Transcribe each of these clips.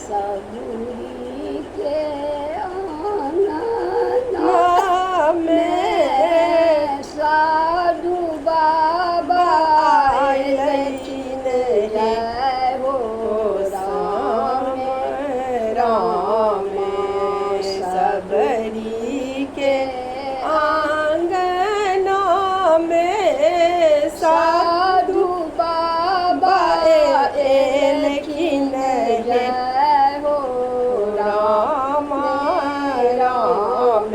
सबूरी के आंगन में साधु बाबा आइलखिन। जय हो राम राम सबरी के आंगनों में साधु बाबा आइलखिन। जय हो राम राम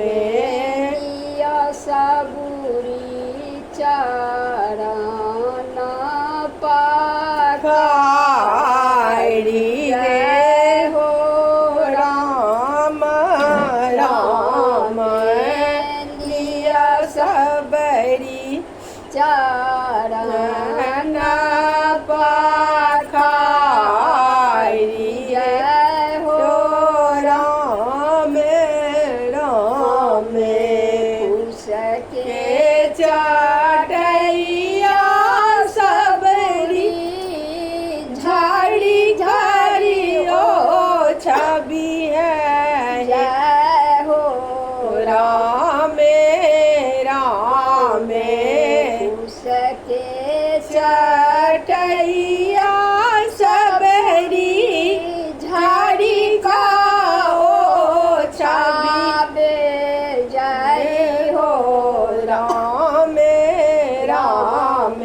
या सबूरी चरण पखारी। जय हो राम राम लिया सबरी चरण पखारी। जय हो राम राम उसके चटैया सबरी झाड़ी झाड़ी ओ छवि है। जय हो राम राम उसके चटैया सबरी झाड़ी का ओ छवि। जय हो राम राम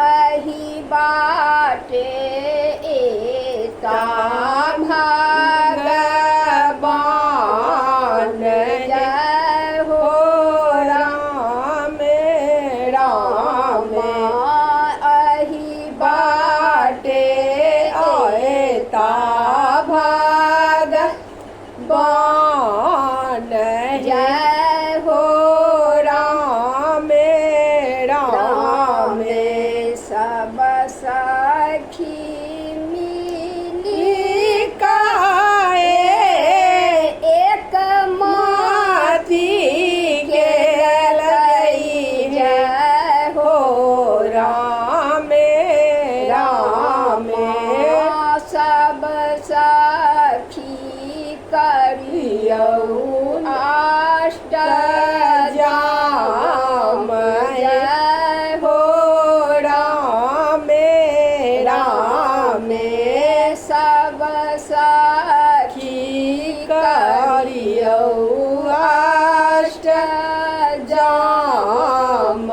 अही बाटे एता भगवान। जय हो राम राम अही बाटे एता भगवान। जय हो राम राम सब सखी मिली काए एक माथी के लई। जय हो राम राम सब सखी करियौ अष्ट जाम। जय हो राम राम सब सखी करियौ अष्ट जाम।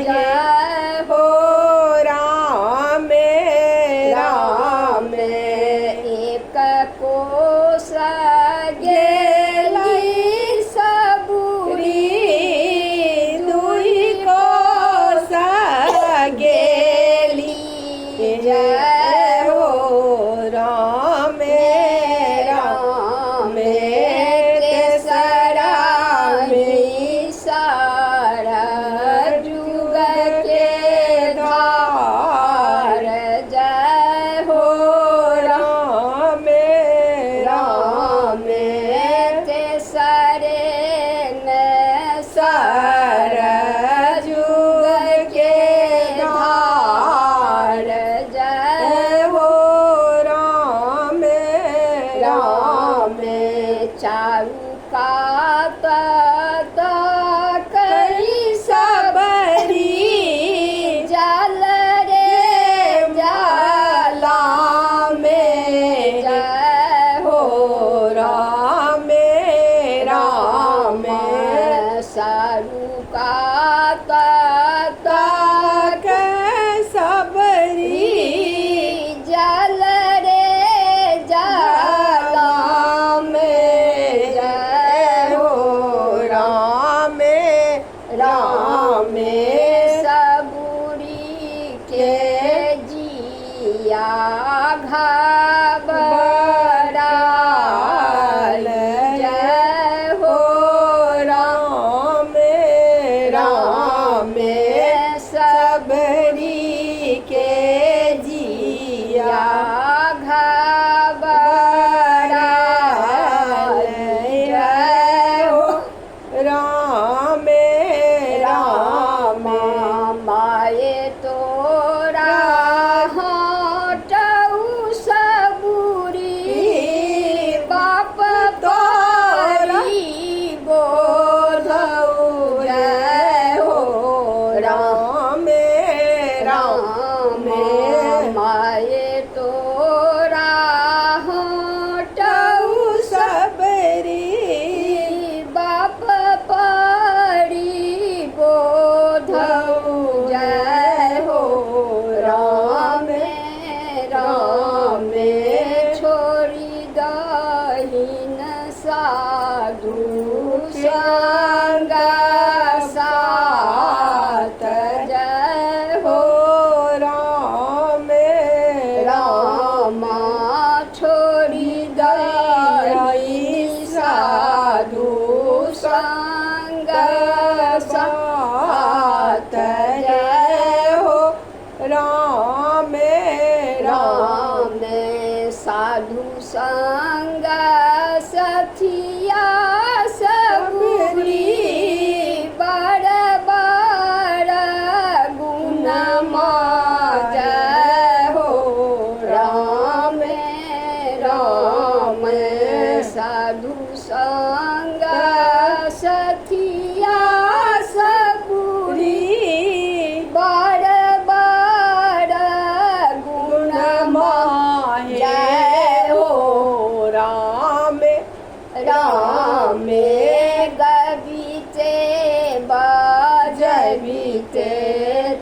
जय हो राम राम एक कोस गेली सबूरी दुई कोस गेली। जय हो राम राम तेसरा सारा जुग के धार। जय हो राम राम तेसरे सारा जुग के धार। जय हो राम राम चारु कात कई सबरी जल रे जला में। जय हो राम राम सारू कात सबरी जल रे जला में। जय हो राम राम सबूरी के जिया घबराल। जय हो राम राम सबरी के जिया घबराल। जय हो राम राम माये तोरा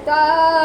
का